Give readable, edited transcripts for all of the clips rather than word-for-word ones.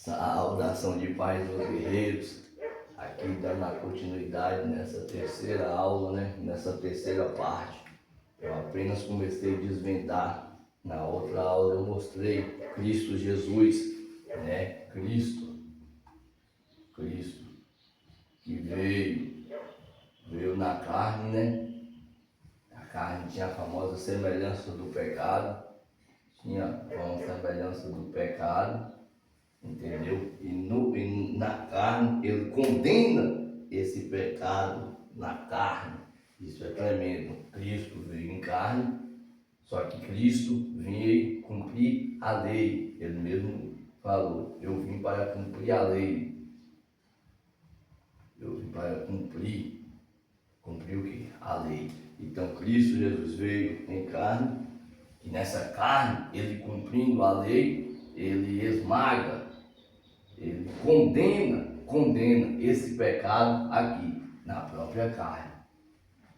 Saudação de paz, meus guerreiros. Aqui dando a continuidade nessa terceira aula, nessa terceira parte. Eu apenas comecei a desvendar. Na outra aula eu mostrei Cristo Jesus, Cristo que veio na carne, A carne tinha a famosa semelhança do pecado, tinha a semelhança do pecado, entendeu? E na carne ele condena esse pecado na carne. Isso é tremendo. Cristo veio em carne, só que Cristo veio cumprir a lei. Ele mesmo falou: eu vim para cumprir a lei. Eu vim para cumprir o quê? A lei. Então Cristo Jesus veio em carne, e nessa carne, ele cumprindo a lei, ele esmaga, ele condena esse pecado aqui, na própria carne.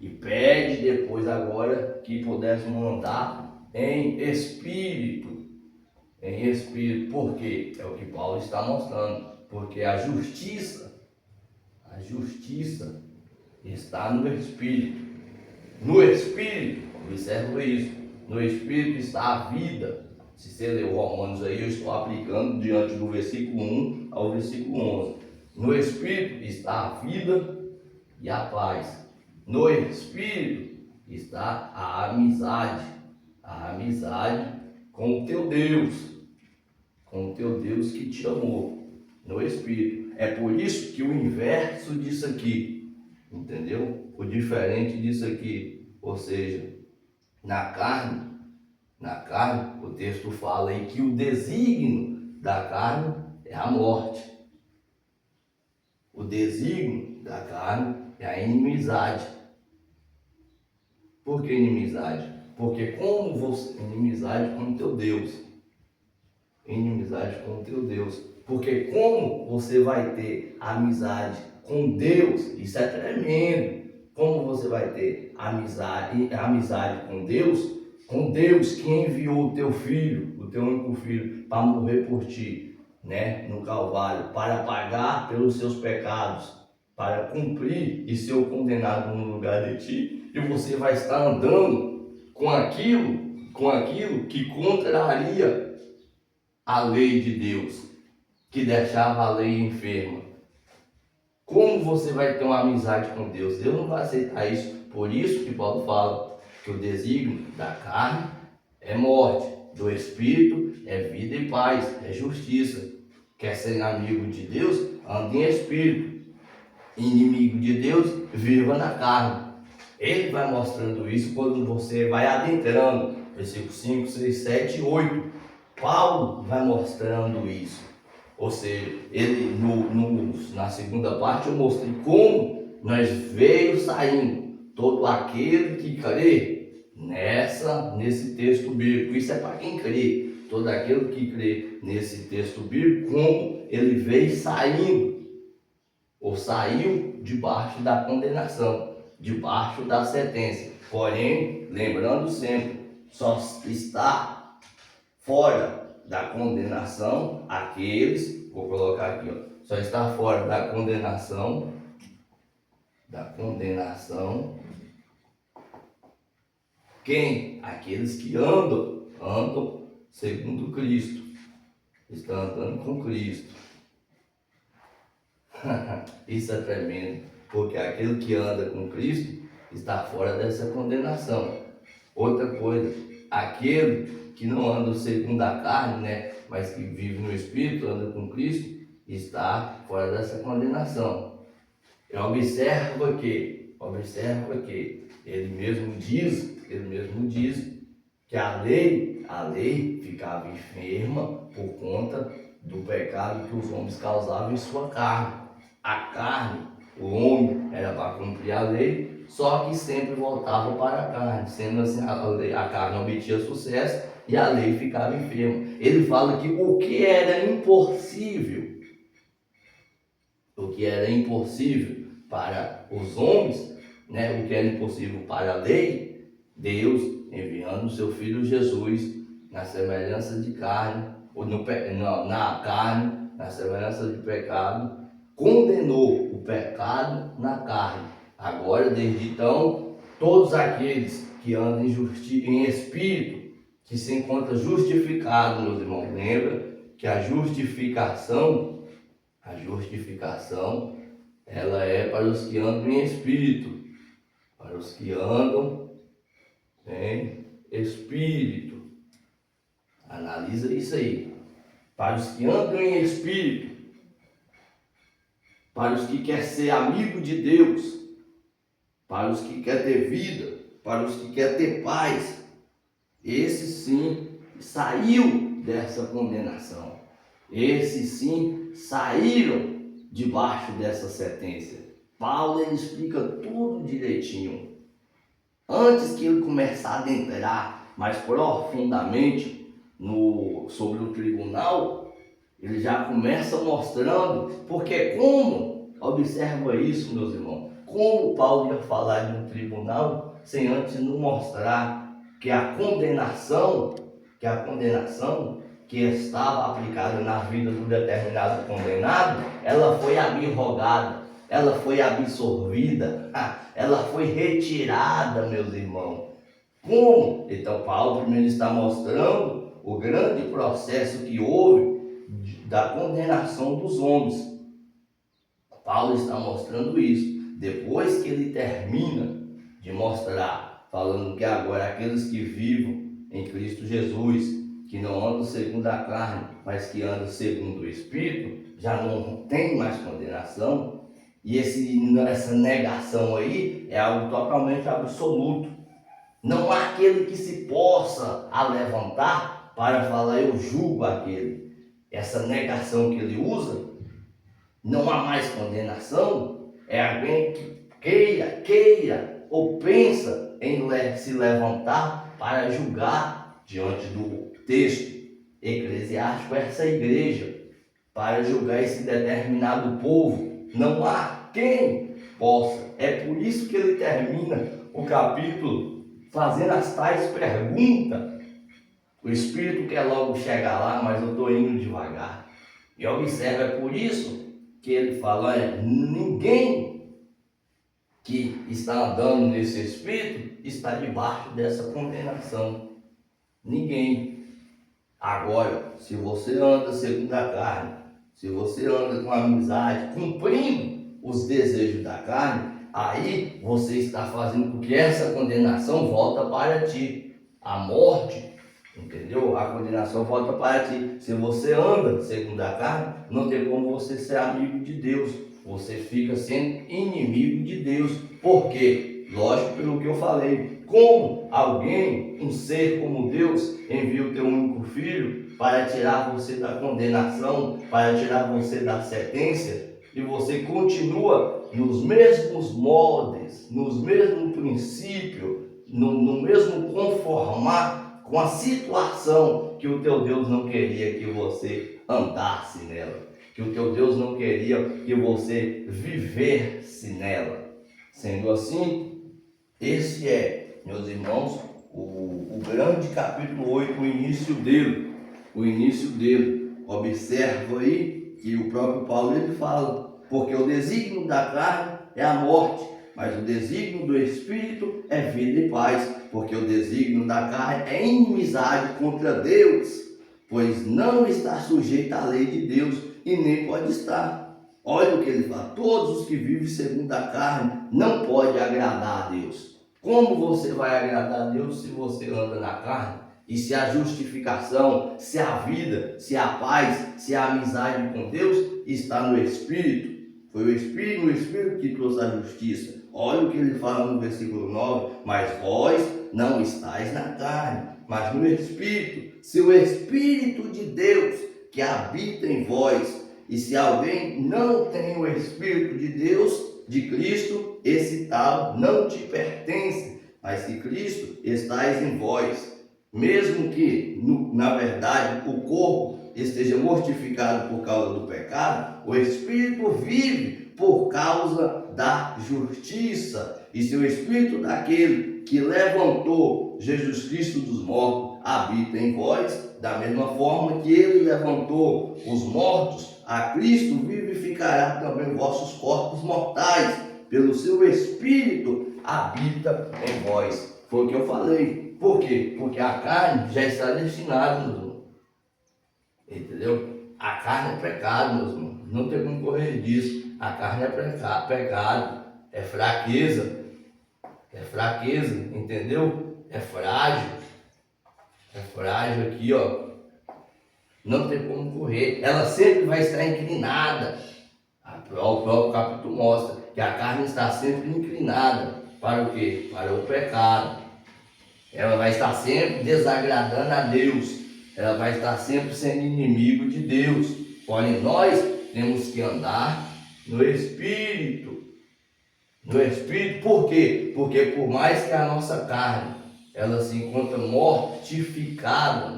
E pede depois agora que pudéssemos andar em espírito. Em espírito, por quê? É o que Paulo está mostrando. Porque a justiça está no espírito. No espírito, observa isso. No espírito está a vida. Se você ler o Romanos aí, eu estou aplicando diante do versículo 1 ao versículo 11. No espírito está a vida e a paz. No espírito está a amizade com o teu Deus que te amou. No espírito. É por isso que o inverso disso aqui, entendeu? O diferente disso aqui, ou seja, na carne, o texto fala aí que o desígnio da carne é a morte. O desígnio da carne é a inimizade. Por que inimizade? Porque inimizade com o teu Deus. Inimizade com o teu Deus. Porque como você vai ter amizade com Deus, isso é tremendo. Como você vai ter amizade com Deus que enviou o teu filho, o teu único filho, para morrer por ti, no Calvário, para pagar pelos seus pecados, para cumprir e ser condenado no lugar de ti, e você vai estar andando com aquilo que contraria a lei de Deus, que deixava a lei enferma. Como você vai ter uma amizade com Deus? Deus não vai aceitar isso. Por isso que Paulo fala que o desígnio da carne é morte, do espírito é vida e paz, é justiça. Quer ser amigo de Deus? Ande em espírito. Inimigo de Deus, viva na carne. Ele vai mostrando isso quando você vai adentrando. Versículos 5, 6, 7 e 8. Paulo vai mostrando isso. Ou seja, ele na segunda parte eu mostrei como nós veio saindo todo aquele que crê nesse texto bíblico. Isso é para quem crê. Todo aquele que crê nesse texto bíblico, como ele veio saindo, ou saiu debaixo da condenação, debaixo da sentença. Porém, lembrando sempre, só está fora da condenação aqueles, vou colocar aqui, só está fora da condenação, quem? Aqueles que andam segundo Cristo, estão andando com Cristo. Isso é tremendo, porque aquele que anda com Cristo está fora dessa condenação. Outra coisa, aquele que não anda segundo a carne, mas que vive no Espírito, anda com Cristo, está fora dessa condenação. Observa que ele mesmo diz que a lei ficava enferma por conta do pecado que os homens causavam em sua carne. A carne, o homem era para cumprir a lei, só que sempre voltava para a carne. Sendo assim, a carne obtinha sucesso e a lei ficava enferma. Ele fala que o que era impossível para os homens, o que era impossível para a lei, Deus enviando o seu Filho Jesus na semelhança de carne, na carne, na semelhança de pecado, condenou o pecado na carne. Agora, desde então, todos aqueles que andam em espírito, que se encontram justificados, meus irmãos, lembra que a justificação, ela é para os que andam em espírito, para os que andam em espírito. Analisa isso aí. Para os que andam em espírito, para os que querem ser amigo de Deus, para os que querem ter vida, para os que querem ter paz, esse sim saiu dessa condenação. Esses sim saíram debaixo dessa sentença. Paulo ele explica tudo direitinho. Antes que ele começar a adentrar mais profundamente sobre o tribunal, ele já começa mostrando, porque observa isso, meus irmãos, como Paulo ia falar de um tribunal sem antes nos mostrar que a condenação que estava aplicada na vida do determinado condenado, ela foi abrogada, ela foi absorvida, ela foi retirada, meus irmãos. Como? Então Paulo primeiro está mostrando o grande processo que houve da condenação dos homens. Paulo está mostrando isso. Depois que ele termina de mostrar, falando que agora aqueles que vivem em Cristo Jesus, que não andam segundo a carne, mas que andam segundo o Espírito, já não tem mais condenação. E essa negação aí é algo totalmente absoluto. Não há aquele que se possa levantar para falar, eu julgo aquele. Essa negação que ele usa, não há mais condenação, é alguém que queira ou pensa em se levantar para julgar diante do texto eclesiástico essa igreja, para julgar esse determinado povo. Não há quem possa. É por isso que ele termina o capítulo fazendo as tais perguntas. O Espírito quer logo chegar lá, mas eu estou indo devagar. E observa, é por isso que ele fala, ninguém que está andando nesse Espírito está debaixo dessa condenação. Ninguém. Agora, se você anda segundo a carne, se você anda com amizade, cumprindo os desejos da carne, aí você está fazendo com que essa condenação volta para ti. A morte, entendeu? A condenação volta para ti. Se você anda segundo a carne, não tem como você ser amigo de Deus. Você fica sendo inimigo de Deus. Por quê? Lógico, pelo que eu falei. Como alguém, um ser como Deus, envia o teu único filho para tirar você da condenação, para tirar você da sentença, e você continua nos mesmos moldes, nos mesmos princípios, no mesmo conformar com a situação que o teu Deus não queria que você andasse nela, que o teu Deus não queria que você vivesse nela. Sendo assim, esse é, meus irmãos, o grande capítulo 8, o início dele. Observa aí que o próprio Paulo ele fala, porque o desígnio da carne é a morte, mas o desígnio do Espírito é vida e paz, porque o desígnio da carne é inimizade contra Deus, pois não está sujeito à lei de Deus e nem pode estar. Olha o que ele fala, todos os que vivem segundo a carne não podem agradar a Deus. Como você vai agradar a Deus se você anda na carne? E se a justificação, se a vida, se a paz, se a amizade com Deus está no Espírito? Foi o Espírito que trouxe a justiça. Olha o que ele fala no versículo 9, mas vós não estáis na carne, mas no Espírito. Se o Espírito de Deus que habita em vós, e se alguém não tem o Espírito de Deus, de Cristo, esse tal não te pertence, mas se Cristo estáis em vós, mesmo que, na verdade, o corpo esteja mortificado por causa do pecado, o Espírito vive por causa da justiça. E se o Espírito daquele que levantou Jesus Cristo dos mortos habita em vós, Da mesma forma que ele levantou os mortos, a Cristo vivificará também vossos corpos mortais, pelo seu Espírito habita em vós. Foi o que eu falei. Por quê? Porque a carne já está destinada, meus irmãos. Entendeu? A carne é pecado, meus irmãos. Não tem como correr disso. A carne é pecado, é fraqueza. É fraqueza, entendeu? É frágil. É frágil aqui, ó. Não tem como correr. Ela sempre vai estar inclinada. O próprio capítulo mostra que a carne está sempre inclinada. Para o quê? Para o pecado. Ela vai estar sempre desagradando a Deus. Ela vai estar sempre sendo inimigo de Deus. Porém, nós temos que andar no Espírito. No Espírito, por quê? Porque por mais que a nossa carne, ela se encontra mortificada,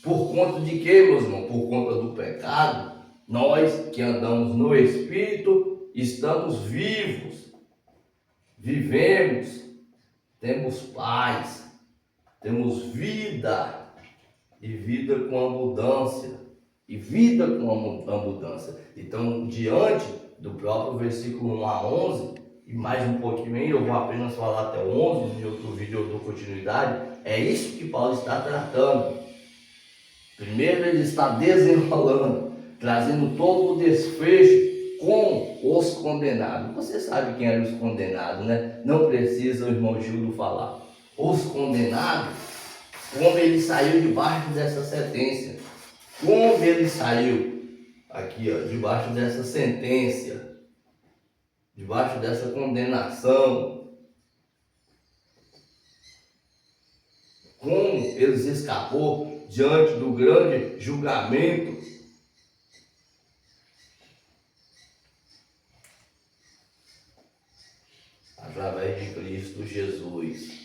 por conta de quê, meus irmãos? Por conta do pecado. Nós que andamos no Espírito, estamos vivos, vivemos, temos paz, temos vida, e vida com abundância, Então, diante do próprio versículo 1 a 11, e mais um pouquinho aí, eu vou apenas falar até o 11, no outro vídeo eu dou continuidade, é isso que Paulo está tratando. Primeiro ele está desenrolando, trazendo todo o desfecho com os condenados. Você sabe quem eram os condenados, né? Não precisa o irmão Júlio falar. Os condenados, como ele saiu debaixo dessa sentença, como ele saiu aqui, ó, debaixo dessa sentença, debaixo dessa condenação, como eles escapou diante do grande julgamento. Através de Cristo Jesus.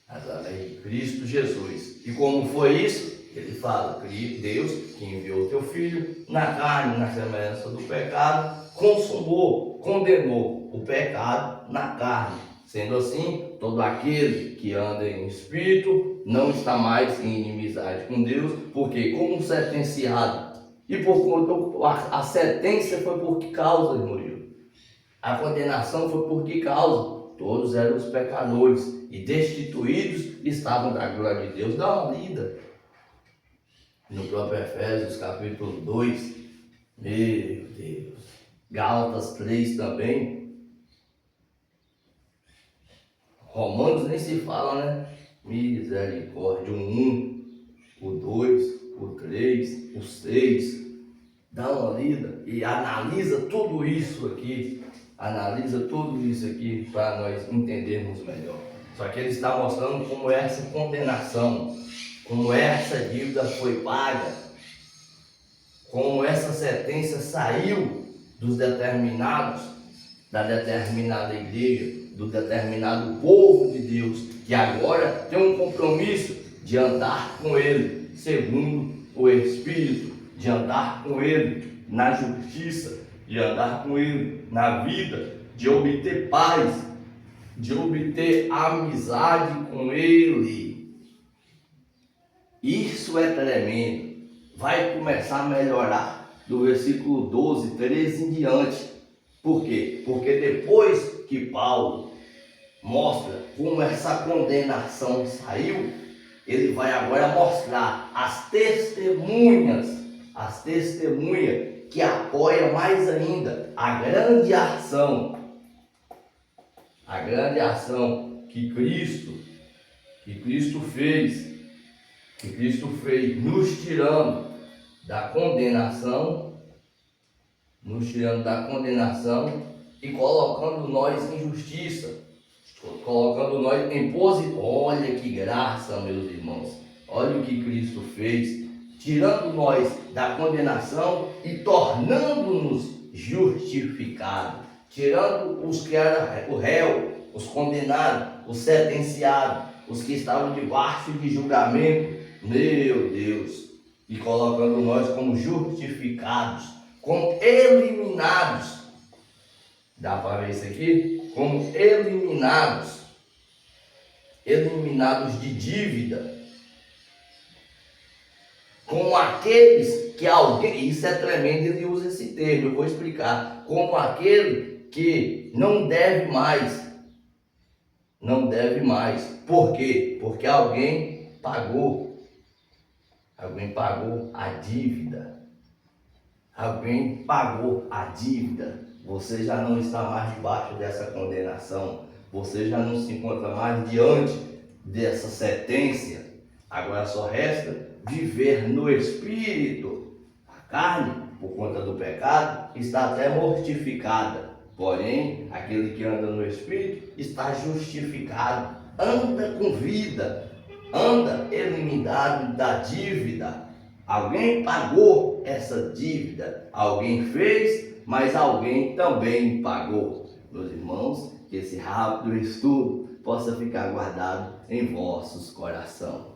Através de Cristo Jesus. E como foi isso? Ele fala, Deus que enviou o teu Filho na carne, na semelhança do pecado, consumou, condenou o pecado na carne. Sendo assim, todo aquele que anda em espírito não está mais em inimizade com Deus, porque como sentenciado, e por conta, a sentença foi por que causa, irmão Gil? A condenação foi por que causa? Todos eram os pecadores e destituídos estavam da glória de Deus. Dá uma lida no próprio Efésios capítulo 2, meu Deus, Gálatas 3 também, Romanos nem se fala, né? Misericórdia, o 1, o 2, o 3, o 6, dá uma lida e analisa tudo isso aqui, para nós entendermos melhor. Só que ele está mostrando como essa condenação, como essa dívida foi paga, como essa sentença saiu dos determinados, da determinada igreja, do determinado povo de Deus, que agora tem um compromisso de andar com Ele, segundo o Espírito, de andar com Ele na justiça, de andar com Ele na vida, de obter paz, de obter amizade com Ele. Isso é tremendo. Vai começar a melhorar do versículo 12, 13 em diante. Por quê? Porque depois que Paulo mostra como essa condenação saiu, ele vai agora mostrar as testemunhas que apoiam mais ainda a grande ação que Cristo fez, nos tirando da condenação e colocando nós em justiça, colocando nós em posição. Olha que graça, meus irmãos, olha o que Cristo fez, tirando nós da condenação e tornando-nos justificados, tirando os que eram o réu, os condenados, os sentenciados, os que estavam debaixo de julgamento, meu Deus, e colocando nós como justificados, como eliminados. Dá para ver isso aqui? Como eliminados eliminados de dívida, como aqueles que alguém, isso é tremendo, ele usa esse termo, eu vou explicar, como aquele que não deve mais, por quê? Porque alguém pagou a dívida, você já não está mais debaixo dessa condenação, você já não se encontra mais diante dessa sentença, agora só resta viver no Espírito. A carne, por conta do pecado, está até mortificada, porém, aquele que anda no Espírito está justificado, anda com vida, anda eliminado da dívida. Alguém pagou essa dívida, alguém fez, mas alguém também pagou. Meus irmãos, que esse rápido estudo possa ficar guardado em vossos corações.